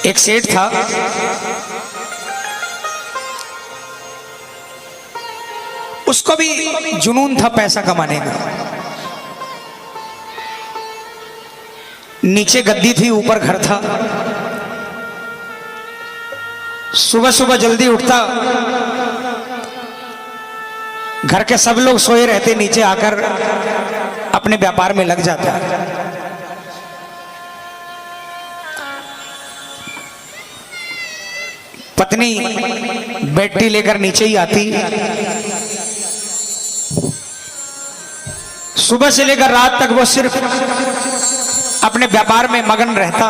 एक सेठ था, उसको भी जुनून था पैसा कमाने का। नीचे गद्दी थी, ऊपर घर था। सुबह सुबह जल्दी उठता, घर के सब लोग सोए रहते, नीचे आकर अपने व्यापार में लग जाता। पत्नी बेटी लेकर नीचे ही आती। सुबह से लेकर रात तक वो सिर्फ अपने व्यापार में मगन रहता।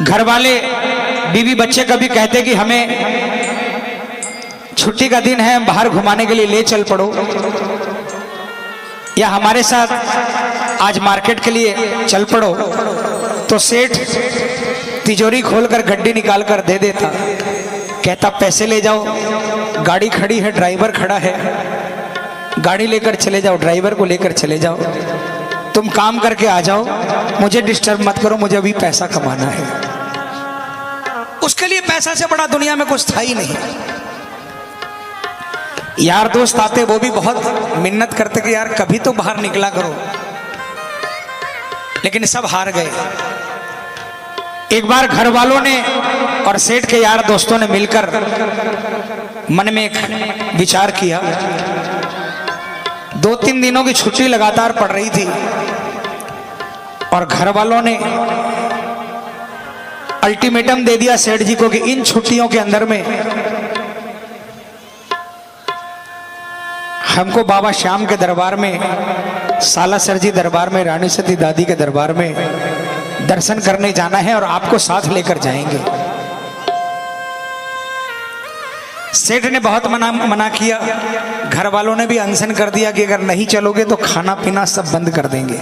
घर वाले बीवी बच्चे कभी कहते कि हमें छुट्टी का दिन है, बाहर घुमाने के लिए ले चल पड़ो, या हमारे साथ आज मार्केट के लिए चल पड़ो, तो सेठ तिजोरी खोलकर गड्डी निकाल कर दे देता। कहता पैसे ले जाओ, गाड़ी खड़ी है, ड्राइवर खड़ा है, गाड़ी लेकर चले जाओ, ड्राइवर को लेकर चले जाओ, तुम काम करके आ जाओ, मुझे डिस्टर्ब मत करो, मुझे अभी पैसा कमाना है। उसके लिए पैसा से बड़ा दुनिया में कुछ था ही नहीं। यार दोस्त आते, वो भी बहुत मिन्नत करते कि यार कभी तो बाहर निकला करो, लेकिन सब हार गए। एक बार घर वालों ने और सेठ के यार दोस्तों ने मिलकर मन में एक विचार किया। 2-3 दिनों की छुट्टी लगातार पड़ रही थी और घर वालों ने अल्टीमेटम दे दिया सेठ जी को कि इन छुट्टियों के अंदर में हमको बाबा श्याम के दरबार में, सालासर जी दरबार में, रानी सती दादी के दरबार में दर्शन करने जाना है और आपको साथ लेकर जाएंगे। सेठ ने बहुत मना किया। घर वालों ने भी अनशन कर दिया कि अगर नहीं चलोगे तो खाना पीना सब बंद कर देंगे।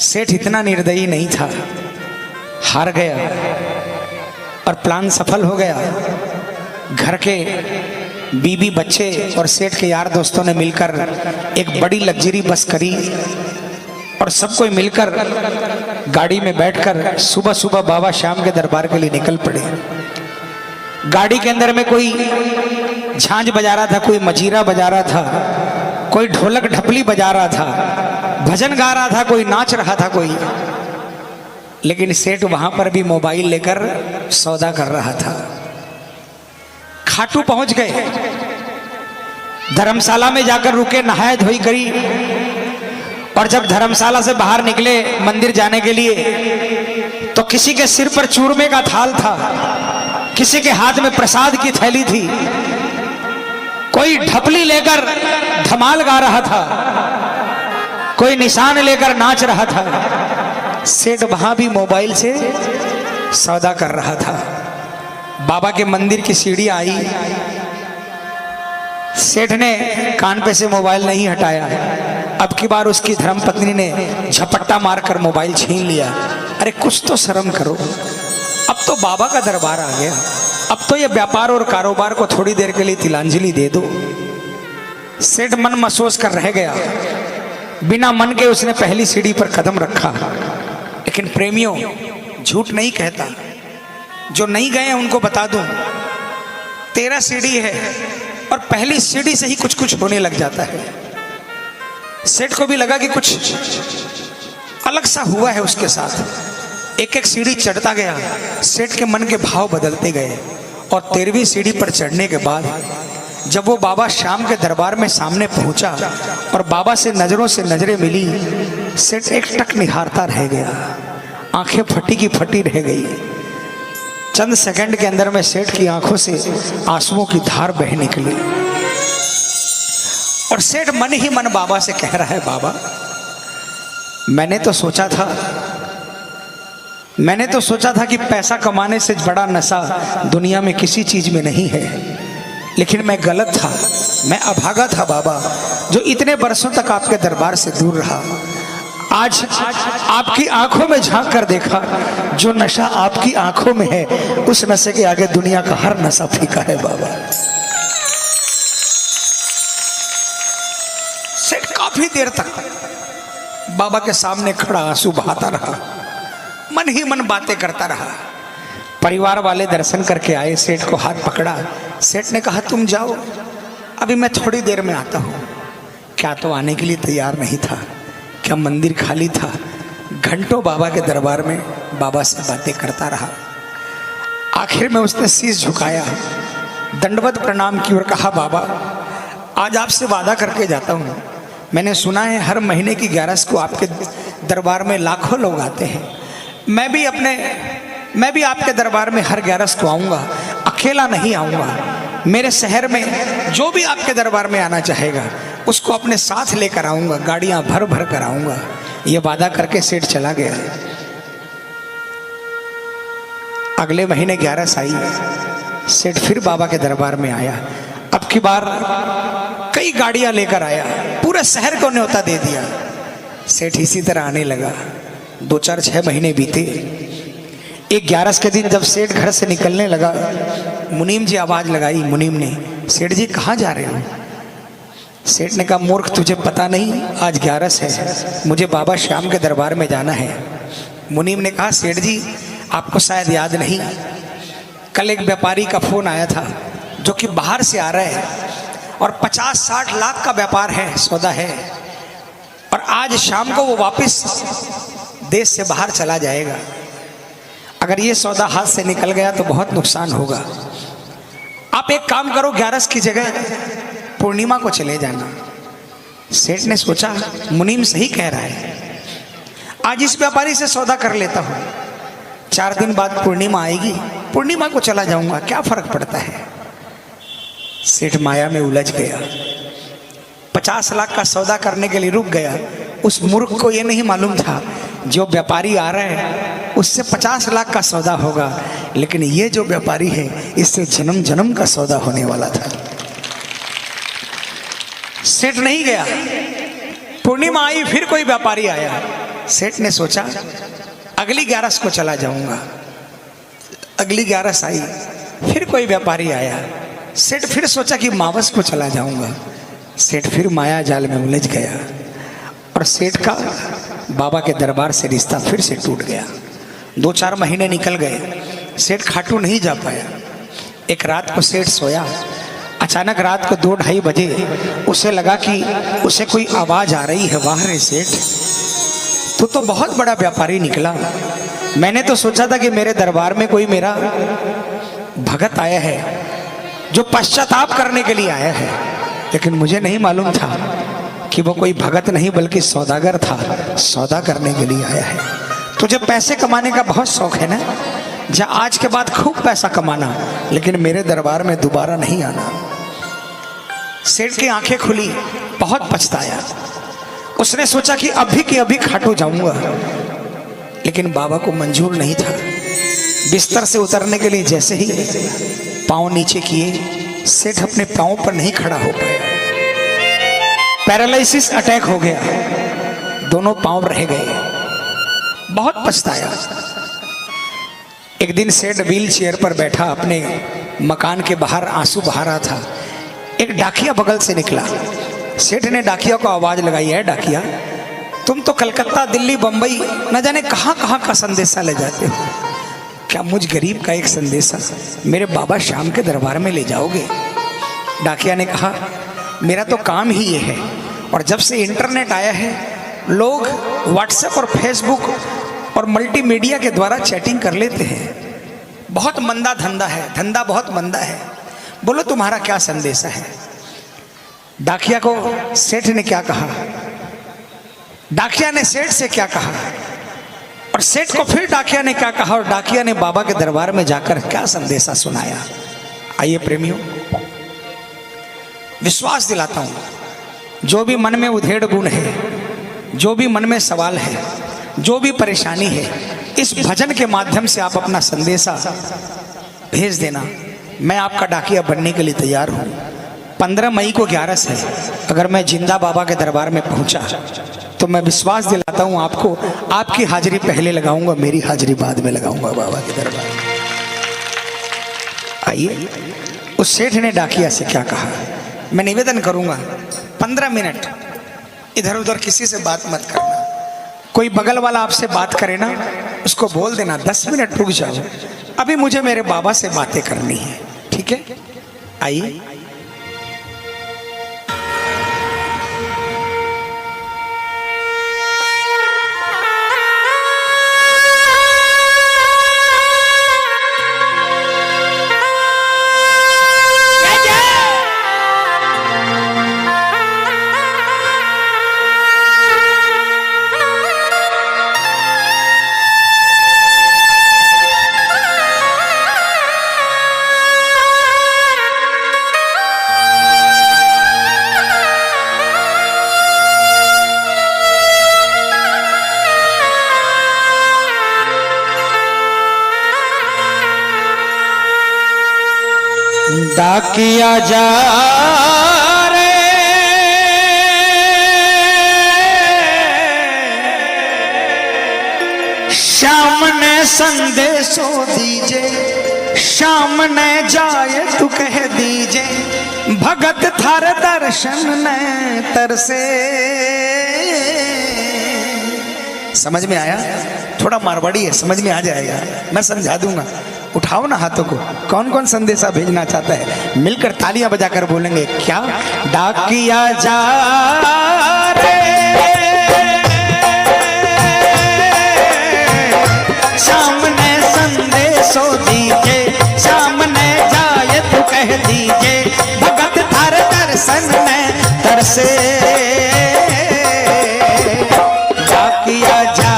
सेठ इतना निर्दयी नहीं था, हार गया और प्लान सफल हो गया। घर के बीबी बच्चे और सेठ के यार दोस्तों ने मिलकर एक बड़ी लग्जरी बस करी और सब कोई मिलकर गाड़ी में बैठकर सुबह सुबह बाबा श्याम के दरबार के लिए निकल पड़े। गाड़ी के अंदर में कोई झांझ बजा रहा था, कोई मजीरा बजा रहा था, कोई ढोलक ढपली बजा रहा था, भजन गा रहा था, कोई नाच रहा था कोई। लेकिन सेठ वहां पर भी मोबाइल लेकर सौदा कर रहा था। खाटू पहुंच गए, धर्मशाला में जाकर रुके, नहाया धोई करी और जब धर्मशाला से बाहर निकले मंदिर जाने के लिए तो किसी के सिर पर चूरमे का थाल था, किसी के हाथ में प्रसाद की थैली थी, कोई ढपली लेकर धमाल गा रहा था, कोई निशान लेकर नाच रहा था। सेठ वहां भी मोबाइल से सौदा कर रहा था। बाबा के मंदिर की सीढ़ी आई, सेठ ने कान पे से मोबाइल नहीं हटाया। अब की बार उसकी धर्मपत्नी ने झपट्टा मारकर मोबाइल छीन लिया। अरे कुछ तो शर्म करो, अब तो बाबा का दरबार आ गया, अब तो ये व्यापार और कारोबार को थोड़ी देर के लिए तिलांजलि दे दो। सेठ मन महसूस कर रह गया। बिना मन के उसने पहली सीढ़ी पर कदम रखा। लेकिन प्रेमियों, झूठ नहीं कहता, जो नहीं गए हैं उनको बता दूं, 13 सीढ़ी है और पहली सीढ़ी से ही कुछ कुछ होने लग जाता है। सेठ को भी लगा कि कुछ अलग सा हुआ है उसके साथ। एक एक सीढ़ी चढ़ता गया, सेठ के मन के भाव बदलते गए और 13वीं सीढ़ी पर चढ़ने के बाद जब वो बाबा श्याम के दरबार में सामने पहुंचा और बाबा से नजरों से नजरें मिली, सेठ एक टक निहारता रह गया, आंखें फटी की फटी रह गई। चंद सेकंड के अंदर में सेठ की आंखों से आंसुओं की धार बह निकली और सेठ मन ही मन बाबा से कह रहा है, बाबा मैंने तो सोचा था कि पैसा कमाने से बड़ा नशा दुनिया में किसी चीज में नहीं है, लेकिन मैं गलत था, मैं अभागा था बाबा, जो इतने बरसों तक आपके दरबार से दूर रहा। आज आपकी आंखों में झांक कर देखा, जो नशा आपकी आंखों में है उस नशे के आगे दुनिया का हर नशा फीका है बाबा। सेठ काफी देर तक बाबा के सामने खड़ा आंसू बहाता रहा। मन ही मन बातें करता रहा। परिवार वाले दर्शन करके आए, सेठ को हाथ पकड़ा। सेठ ने कहा तुम जाओ, अभी मैं थोड़ी देर में आता हूँ। क्या तो आने के लिए तैयार नहीं था, क्या मंदिर खाली था। घंटों बाबा के दरबार में बाबा से बातें करता रहा। आखिर में उसने शीश झुकाया, दंडवत प्रणाम की और कहा बाबा आज आपसे वादा करके जाता हूँ। मैंने सुना है हर महीने की 11 को आपके दरबार में लाखों लोग आते हैं। मैं भी आपके दरबार में हर 11 को आऊँगा, अकेला नहीं आऊँगा। मेरे शहर में जो भी आपके दरबार में आना चाहेगा उसको अपने साथ लेकर आऊँगा, गाड़ियाँ भर भर कर आऊँगा। ये वादा करके सेठ चला गया। अगले महीने 11 आई, सेठ फिर बाबा के दरबार में आया। अब की बार कई गाड़ियां लेकर आया, पूरे शहर को न्योता दे दिया। सेठ इसी तरह आने लगा। 2 4 6 महीने बीते। एक 11 के दिन जब सेठ घर से निकलने लगा, मुनीम जी आवाज लगाई। मुनीम ने, सेठ जी कहाँ जा रहे हो? सेठ ने कहा मूर्ख तुझे पता नहीं आज 11 है, मुझे बाबा श्याम के दरबार में जाना है। मुनीम ने कहा सेठ जी आपको शायद याद नहीं, कल एक व्यापारी का फोन आया था जो कि बाहर से आ रहा है और 50-60 लाख का व्यापार है, सौदा है, और आज शाम को वो वापस देश से बाहर चला जाएगा। अगर ये सौदा हाथ से निकल गया तो बहुत नुकसान होगा। आप एक काम करो, 11 की जगह पूर्णिमा को चले जाना। सेठ ने सोचा मुनीम सही कह रहा है, आज इस व्यापारी से सौदा कर लेता हूं। 4 दिन बाद पूर्णिमा आएगी, पूर्णिमा को चला जाऊंगा, क्या फर्क पड़ता है। सेठ माया में उलझ गया। 50 लाख का सौदा करने के लिए रुक गया। उस मूर्ख को यह नहीं मालूम था जो व्यापारी आ रहा है उससे 50 लाख का सौदा होगा, लेकिन ये जो व्यापारी है इससे जन्म जन्म का सौदा होने वाला था। सेठ नहीं गया। पूर्णिमा आई, फिर कोई व्यापारी आया। सेठ ने सोचा अगली 11 को चला जाऊंगा। अगली 11 आई, फिर कोई व्यापारी आया। सेठ फिर सोचा कि मावस को चला जाऊंगा। सेठ फिर माया जाल में उलझ गया और सेठ का बाबा के दरबार से रिश्ता फिर से टूट गया। 2 4 महीने निकल गए, सेठ खाटू नहीं जा पाया। एक रात को सेठ सोया, अचानक रात को 2 2:30 बजे उसे लगा कि उसे कोई आवाज आ रही है। वाह रे सेठ, तू तो बहुत बड़ा व्यापारी निकला। मैंने तो सोचा था कि मेरे दरबार में कोई मेरा भगत आया है जो पश्चाताप करने के लिए आया है, लेकिन मुझे नहीं मालूम था कि वो कोई भगत नहीं बल्कि सौदागर था, सौदा करने के लिए आया है। तुझे पैसे कमाने का बहुत शौक है ना, जा आज के बाद खूब पैसा कमाना, लेकिन मेरे दरबार में दोबारा नहीं आना। सेठ की आंखें खुली, बहुत पछताया। उसने सोचा कि अभी के अभी खाटू जाऊंगा, लेकिन बाबा को मंजूर नहीं था। बिस्तर से उतरने के लिए जैसे ही पांव नीचे किए, सेठ अपने पांव पर नहीं खड़ा हो पाया। पैरालिसिस अटैक हो गया, दोनों पांव रह गए। बहुत पछताया। एक दिन सेठ व्हील चेयर पर बैठा अपने मकान के बाहर आंसू बहा रहा था। एक डाकिया बगल से निकला। सेठ ने डाकिया को आवाज लगाई, है डाकिया, तुम तो कलकत्ता, दिल्ली, बंबई न जाने कहां कहां का संदेशा ले जाते हो, क्या मुझ गरीब का एक संदेशा मेरे बाबा श्याम के दरबार में ले जाओगे? डाकिया ने कहा मेरा तो काम ही ये है, और जब से इंटरनेट आया है लोग व्हाट्सएप और फेसबुक और मल्टीमीडिया के द्वारा चैटिंग कर लेते हैं। बहुत मंदा धंधा है, धंधा बहुत मंदा है। बोलो तुम्हारा क्या संदेशा है? डाकिया को सेठ ने क्या कहा, डाकिया ने सेठ से क्या कहा, और सेठ को फिर डाकिया ने क्या कहा, और डाकिया ने बाबा के दरबार में जाकर क्या संदेशा सुनाया। आइए प्रेमियों, विश्वास दिलाता हूं, जो भी मन में उधेड़ गुण है, जो भी मन में सवाल है, जो भी परेशानी है, इस भजन के माध्यम से आप अपना संदेशा भेज देना। मैं आपका डाकिया बनने के लिए तैयार हूं। 15 मई को 11 है। अगर मैं जिंदा बाबा के दरबार में पहुंचा तो मैं विश्वास दिलाता हूं आपको, आपकी हाजिरी पहले लगाऊंगा, मेरी हाजिरी बाद में लगाऊंगा बाबा के दरबार में। आइए, उस सेठ ने डाकिया से क्या कहा। मैं निवेदन करूंगा 15 मिनट इधर उधर किसी से बात मत करना, कोई बगल वाला आपसे बात करे ना, उसको बोल देना 10 मिनट रुक जाओ, अभी मुझे मेरे बाबा से बातें करनी है, ठीक है? आइए। डाकिया जा रे शाम ने संदेशो दीजे, शाम ने जाए तू कह दीजे, भगत थार दर्शन ने तरसे। समझ में आया? थोड़ा मारवाड़ी है, समझ में आ जाएगा, मैं समझा दूंगा। उठाओ ना हाथों को, कौन कौन संदेशा भेजना चाहता है? मिलकर तालियां बजाकर बोलेंगे क्या? डाकिया जा रे सामने संदेशो दीजे, सामने जाए तू कह दीजे, भगत थार दर्शन में तरसे। डाकिया जा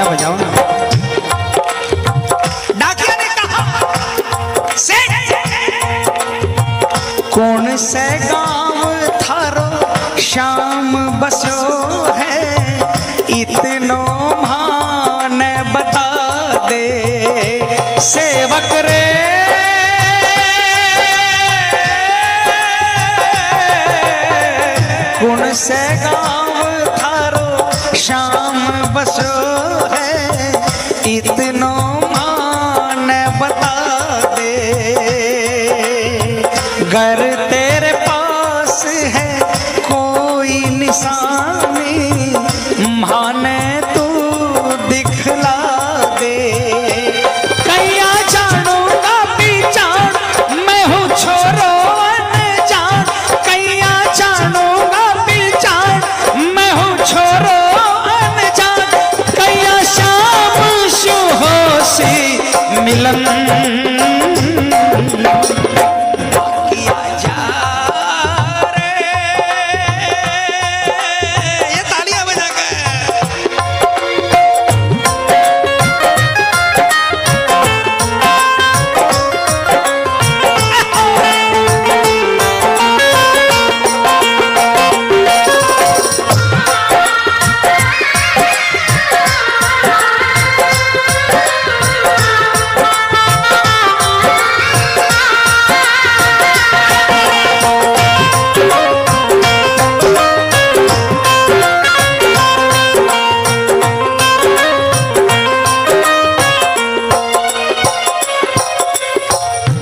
बजाओ ना। डाकिया ने कहा कौन से गांव थारो शाम बसो है, इतनो मान बता दे सेवक रे। कौन से गांव थारो शाम बसो है, इतनो मान बता दे। घर तेरे पास है कोई निशानी, माने तू दिखला दे। कैया जानूंगा पहचान मैं हूँ छोरो अनजान, कैया जानूंगा पहचान मैं हूँ छोरो अनजान, कैया शाम शुहोसी मिलन।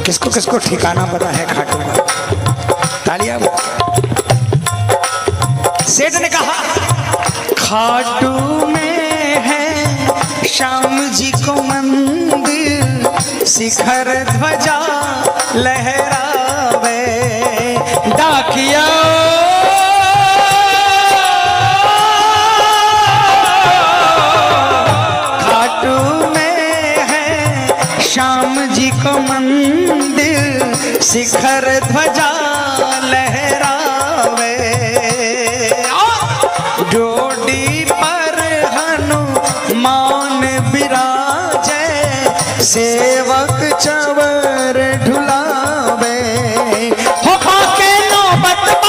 किसको किसको ठिकाना पता है खाटू का? तालियां। सेठ ने कहा खाटू में है श्याम जी को मंदिर, शिखर ध्वजा लहरावे। डाकिया खाटू में है श्याम जी को मंदिर, शिखर ध्वजा लहरावे। डोडी पर हनुमान विराजे, सेवक चवर ढुलावे। हो के नौबत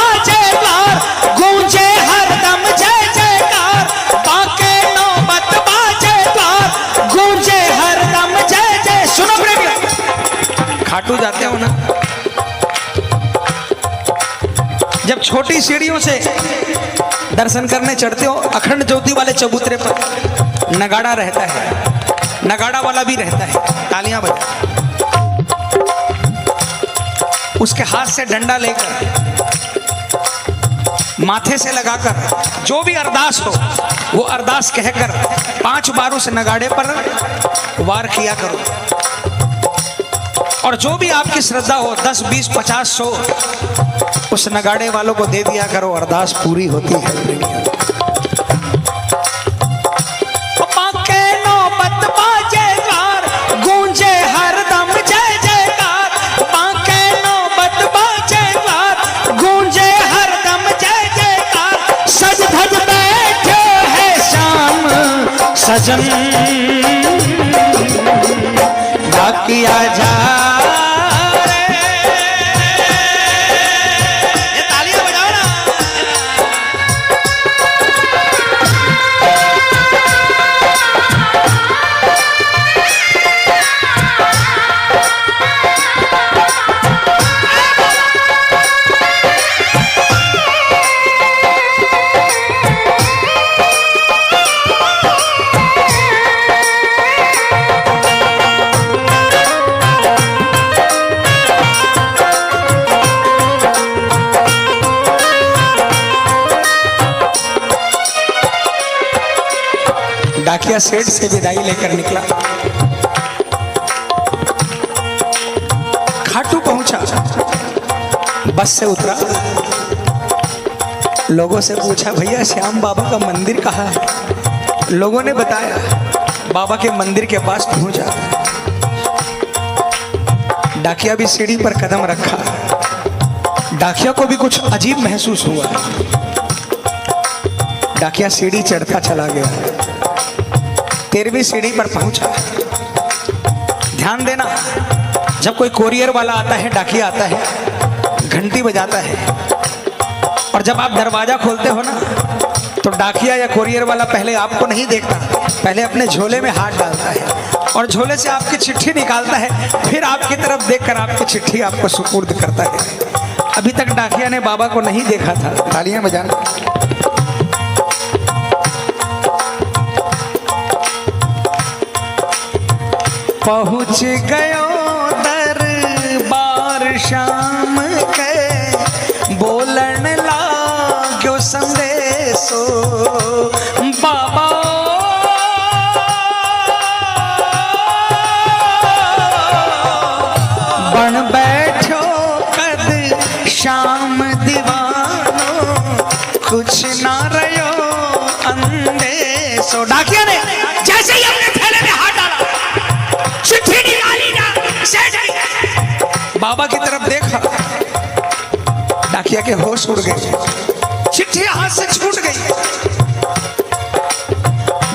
जब छोटी सीढ़ियों से दर्शन करने चढ़ते हो, अखंड ज्योति वाले चबूतरे पर नगाड़ा रहता है, नगाड़ा वाला भी रहता है, तालियां बजा, उसके हाथ से डंडा लेकर माथे से लगाकर जो भी अरदास हो वो अरदास कहकर 5 बार उस नगाड़े पर वार किया करो, और जो भी आपकी श्रद्धा हो 10, 20, 50, 100 उस नगाड़े वालों को दे दिया करो, अरदास पूरी होती है। गूंजे हरदम जय जयकार, बांके नौबत बाजेदार, गूंजे हरदम जय जयकार, सज धज बैठे है श्याम सजन, डाकिया जा डाकिया सेठ से विदाई लेकर निकला, खाटू पहुंचा, बस से उतरा, लोगों से पूछा भैया श्याम बाबा का मंदिर कहाँ है? लोगों ने बताया बाबा के मंदिर के पास पहुंचा। डाकिया भी सीढ़ी पर कदम रखा, डाकिया को भी कुछ अजीब महसूस हुआ, डाकिया सीढ़ी चढ़ता चला गया, 13वीं सीढ़ी पर पहुंचा। ध्यान देना, जब कोई कोरियर वाला आता है, डाकिया आता है, घंटी बजाता है, और जब आप दरवाजा खोलते हो ना तो डाकिया या कोरियर वाला पहले आपको नहीं देखता, पहले अपने झोले में हाथ डालता है और झोले से आपकी चिट्ठी निकालता है, फिर आपकी तरफ देखकर आपकी चिट्ठी आपको सुपुर्द करता है। अभी तक डाकिया ने बाबा को नहीं देखा था, तालियां बजाना। पहुँच गयो दरबार श्याम के, बोलन लाग्यो संदेशो, बाबा बन बैठो कद श्याम दीवानो, कुछ ना रयो अंदेशो। डाकिया ने जैसे ही अपने थैले में हाथ डाला, चिट्ठी निकाली ना, बाबा की तरफ देखा, डाकिया के होश उड़ गए, चिट्ठी हाथ से छूट गई,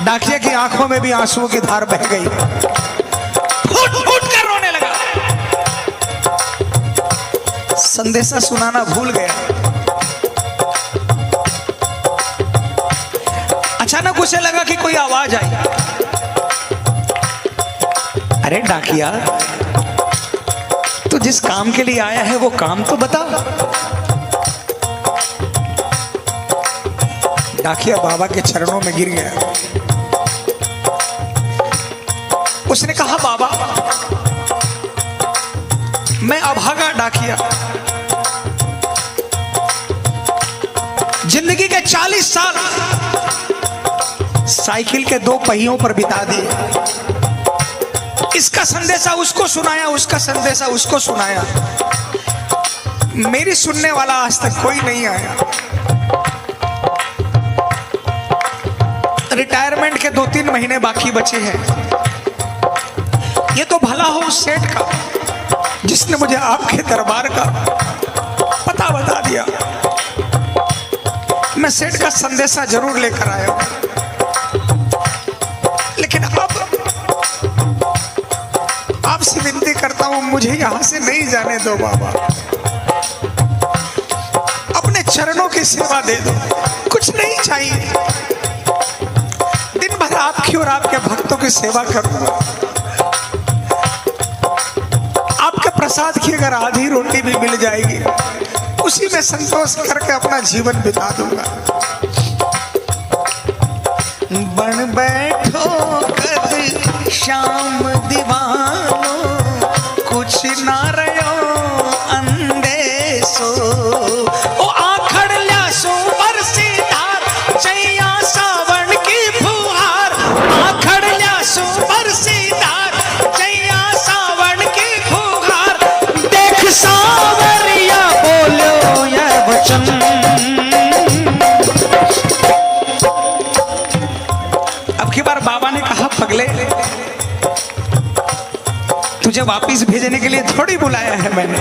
डाकिया की आंखों में भी आंसुओं की धार बह गई, फूट फूट कर रोने लगा, संदेशा सुनाना भूल गया। अचानक उसे लगा कि कोई आवाज आई, अरे डाकिया, तू जिस काम के लिए आया है वो काम तो बता। डाकिया बाबा के चरणों में गिर गया, उसने कहा बाबा, मैं अभागा डाकिया, जिंदगी के 40 साल साइकिल के 2 पहियों पर बिता दिए, इसका संदेशा उसको सुनाया, उसका संदेशा उसको सुनाया, मेरी सुनने वाला आज तक कोई नहीं आया। रिटायरमेंट के 2-3 महीने बाकी बचे हैं, ये तो भला हो उस सेठ का जिसने मुझे आपके दरबार का पता बता दिया। मैं सेठ का संदेशा जरूर लेकर आया हूं, लेकिन अब आपसे विनती करता हूं, मुझे यहां से नहीं जाने दो बाबा, अपने चरणों की सेवा दे दो, कुछ नहीं चाहिए, दिन भर आपकी और आपके भक्तों की सेवा करूंगा, आपके प्रसाद की अगर आधी रोटी भी मिल जाएगी उसी में संतोष करके अपना जीवन बिता दूंगा। बन बैठो कद शाम दीवानो, कुछ ना रहो अंदेशो। ओ आखड़ ल्यासो बरसीदार, चैया सावन की फुहार। आखड़ ल्यासो बरसीदार, चैया सावन की फुहार। देख सावरिया बोलो यह वचन। अब की बार बाबा ने कहा, पगले तुझे वापिस भेजने के लिए थोड़ी बुलाया है मैंने,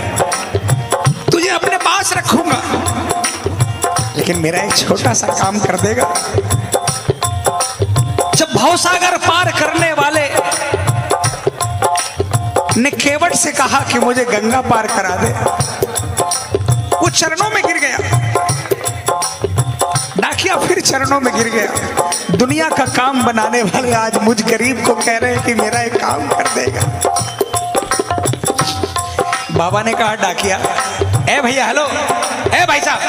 तुझे अपने पास रखूंगा, लेकिन मेरा एक छोटा सा काम कर देगा। जब भवसागर पार करने वाले ने केवट से कहा कि मुझे गंगा पार करा दे, वो चरणों में गिर गया। डाकिया फिर चरणों में गिर गया। दुनिया का काम बनाने वाले आज मुझ गरीब को कह रहे हैं कि मेरा एक काम कर देगा। बाबा ने कहा, डाकिया, ए भैया, हेलो, ए भाई साहब,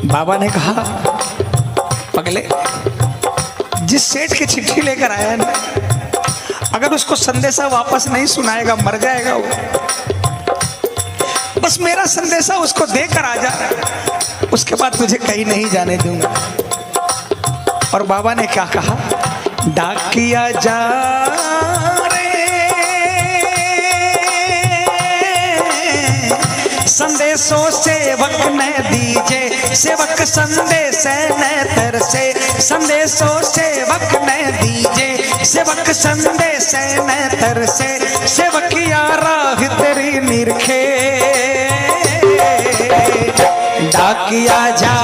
बाबा ने कहा, पगले, जिस सेठ की चिट्ठी लेकर आया है ना, अगर उसको संदेशा वापस नहीं सुनाएगा मर जाएगा वो। बस मेरा संदेशा उसको देकर आ जा, उसके बाद तुझे कहीं नहीं जाने दूंगा। और बाबा ने क्या कहा, डाकिया जा रे, संदेशों सेवक ने दीजे, सेवक संदेश न तरसे। संदेशों सेवक ने दीजे, सेवक संदेश न तरसे। सेवकिया राह तेरी निरखे, डाकिया जा।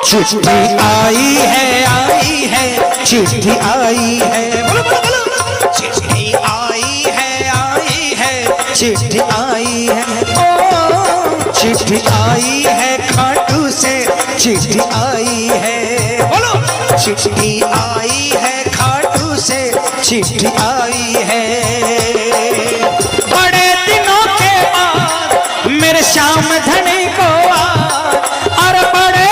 चिट्ठी आई है, चिट्ठी आई है, बोलो बोलो बोलो। चिट्ठी आई है, चिट्ठी आई है, ओ चिट्ठी आई है खाटू से, चिट्ठी आई है, बोलो। चिट्ठी आई है खाटू से, चिट्ठी आई है। बड़े दिनों के बाद मेरे श्याम धनी को और बड़े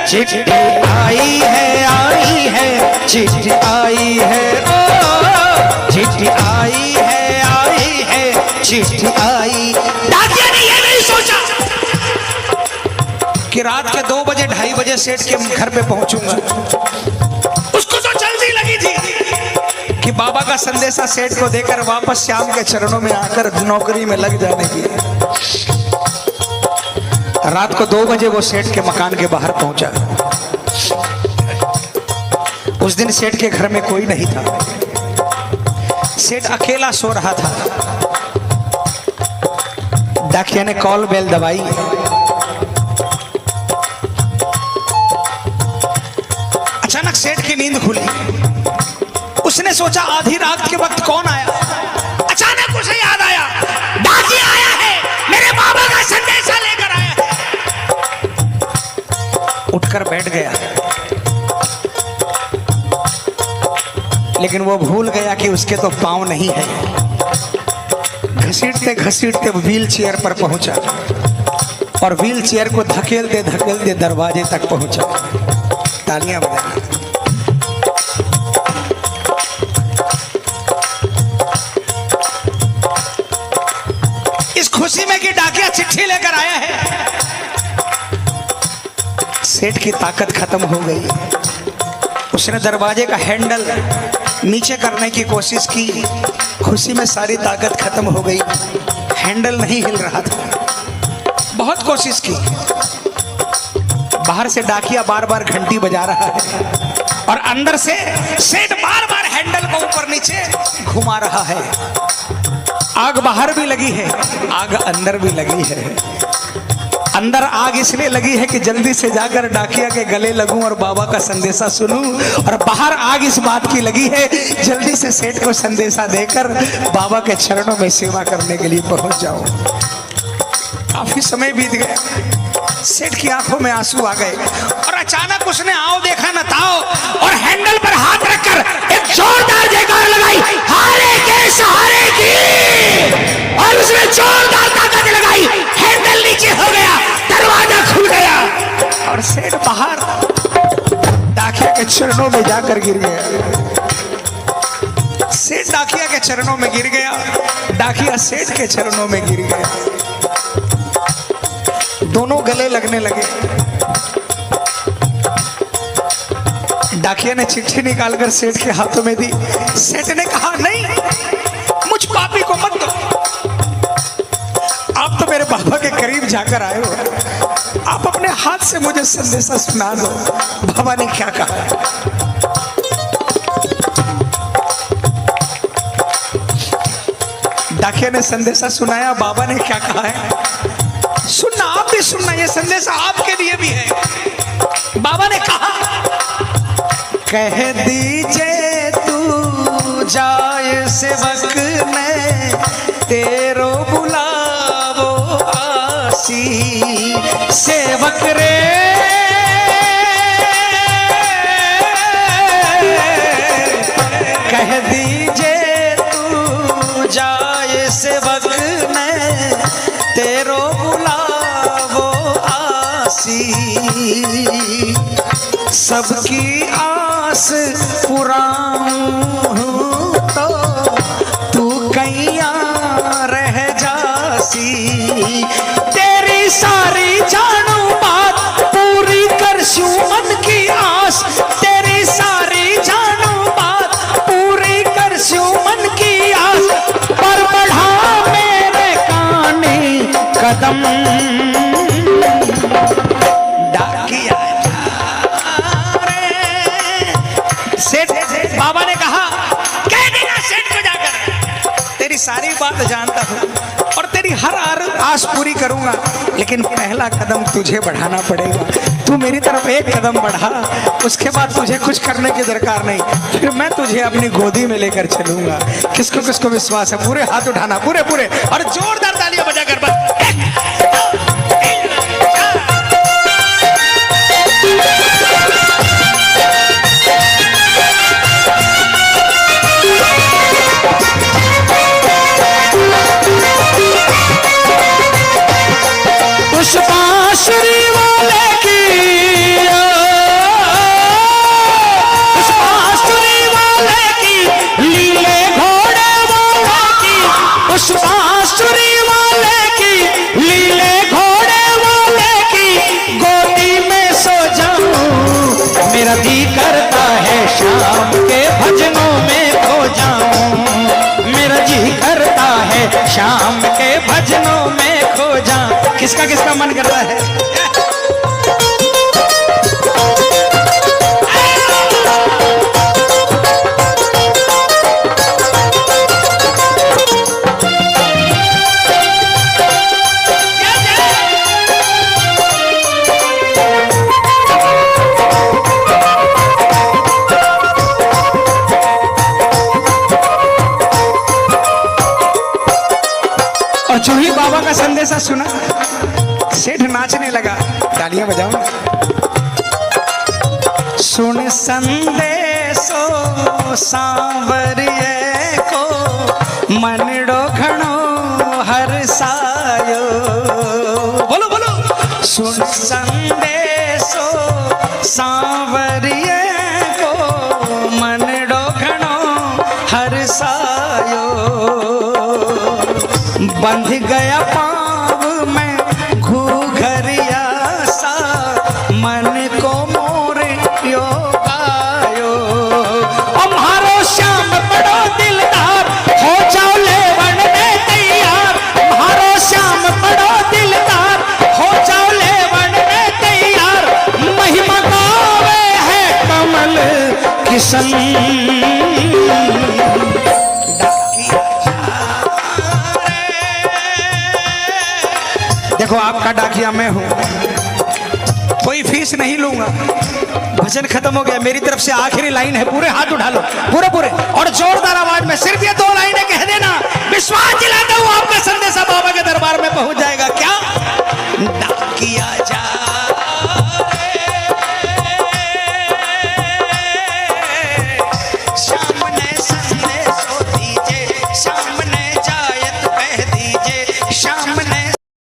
चिट्ठी आई है, चिट्ठी आई है, ओ चिट्ठी आई है, चिट्ठी आई। डाकिया ने ये नहीं सोचा कि रात के 2 बजे 2:30 बजे सेठ के घर पे पहुंचूंगा। उसको तो जल्दी लगी थी कि बाबा का संदेशा सेठ को देकर वापस श्याम के चरणों में आकर नौकरी में लग जाने की। रात को 2 बजे वो सेठ के मकान के बाहर पहुंचा। उस दिन सेठ के घर में कोई नहीं था, सेठ अकेला सो रहा था। डाकिया ने कॉल बेल दबाई। अचानक सेठ की नींद खुली। उसने सोचा आधी रात के वक्त कौन आया। अचानक उसे याद आया, डाकिया आया है, मेरे बाबा का संदेशा लेकर आया है। उठकर बैठ गया, लेकिन वो भूल गया कि उसके तो पांव नहीं है। घसीटते घसीटते व्हील चेयर पर पहुंचा और व्हील चेयर को धकेलते धकेलते दरवाजे तक पहुंचा। तालियां बजाना। इस खुशी में कि डाकिया चिट्ठी लेकर आया है, सेठ की ताकत खत्म हो गई। उसने दरवाजे का हैंडल नीचे करने की कोशिश की, खुशी में सारी ताकत खत्म हो गई। हैंडल नहीं हिल रहा था। बहुत कोशिश की, बाहर से डाकिया बार बार घंटी बजा रहा है और अंदर से सेठ बार बार हैंडल को ऊपर नीचे घुमा रहा है। आग बाहर भी लगी है, आग अंदर भी लगी है। अंदर आग इसलिए लगी है कि जल्दी से जाकर डाकिया के गले लगूं और बाबा का संदेशा सुनूं, और बाहर आग इस बात की लगी है जल्दी से सेठ को संदेशा देकर बाबा के चरणों में सेवा करने के लिए पहुंच जाऊं। काफी समय बीत गया, सेठ की आंखों में आंसू आ गए और अचानक उसने आओ देखा न ताओ और हैंडल पर हाथ रखकर एक जोरदार जयकार लगाई, हारे के सहारे की, और उसने जोरदार ताकत लगाई, हैंडल नीचे हो गया, दरवाजा खुल गया और सेठ बाहर डाकिया के चरणों में जाकर गिर गया। सेठ डाकिया के चरणों में गिर गया, डाकिया सेठ के चरणों में गिर गया। दोनों गले लगने लगे। डाकिया ने चिट्ठी निकालकर सेठ के हाथों में दी। सेठ ने कहा, नहीं, मुझ पापी को मत दो, आप तो मेरे बाबा के करीब जाकर आए हो, आप अपने हाथ से मुझे संदेशा सुना दो। बाबा ने क्या कहा? डाकिया ने संदेशा सुनाया। बाबा ने क्या कहा है सुनना, आप भी सुनना, ये संदेशा आपके लिए भी है। बाबा ने कहा, कह दीजिए तू जाए सेवक ने तेरो बुलावो आसी, सेवक रे कह दीजिए तू जाए सेवक ने तेरो बुलावो आसी, सबकी आस पुराऊं तो तू कैया रह जासी, तेरी सारी जानू बात पूरी करसूं मन की आस, तेरी सारी जानू बात पूरी करसूं मन की आस, पर बढ़ा मेरे काने कदम डाकिया रे। सेठ बाबा ने कहा, कह देना सेठ को जाकर, तेरी सारी बात जानता हूं और तेरी हर आस पूरी करूंगा, लेकिन पहला कदम तुझे बढ़ाना पड़ेगा। तू मेरी तरफ एक कदम बढ़ा, उसके बाद तुझे कुछ करने की दरकार नहीं, फिर मैं तुझे अपनी गोदी में लेकर चलूंगा। किसको किसको विश्वास है? पूरे हाथ उठाना, पूरे पूरे, और जोरदार तालियां बजाकर बस। पुष्पांजलि वाले की, पुष्पांजलि वाले की, लीले घोड़े वाले की, पुष्पांजलि वाले की, लीले घोड़े वाले की, गोदी में सो जाऊं, मेरा दिल करता है शाम के भजनों में खो जाऊं, मेरा जी करता है शाम के भजनों में खो जाऊं। किसका किसका मन करता है? और जो ही बाबा का संदेशा सुना, सेठ नाचने लगा। तालियां बजाओ। सुन संदेशो सांवरिये को, मनडो घणो हरसायो, बोलो बोलो। सुन संदेशो सांवरिये को, मनडो घणो हरसायो, बंध गया पाँव में घूघरिया सा, मन को मोर यो गायो, हमारो श्याम बड़ो दिलदार, हो जाओ लेवन में तैयार, हमारो श्याम बड़ो दिलदार, हो जाओ लेवन में तैयार, किशन देखो आपका डाकिया मैं हूं, कोई फीस नहीं लूंगा। भजन खत्म हो गया, मेरी तरफ से आखिरी लाइन है, पूरे हाथ उठा लो, पूरे पूरे और जोरदार आवाज में सिर्फ ये 2 लाइनें कह देना, विश्वास दिलाता हूं आपका संदेशा बाबा के दरबार में पहुंच जाएगा। क्या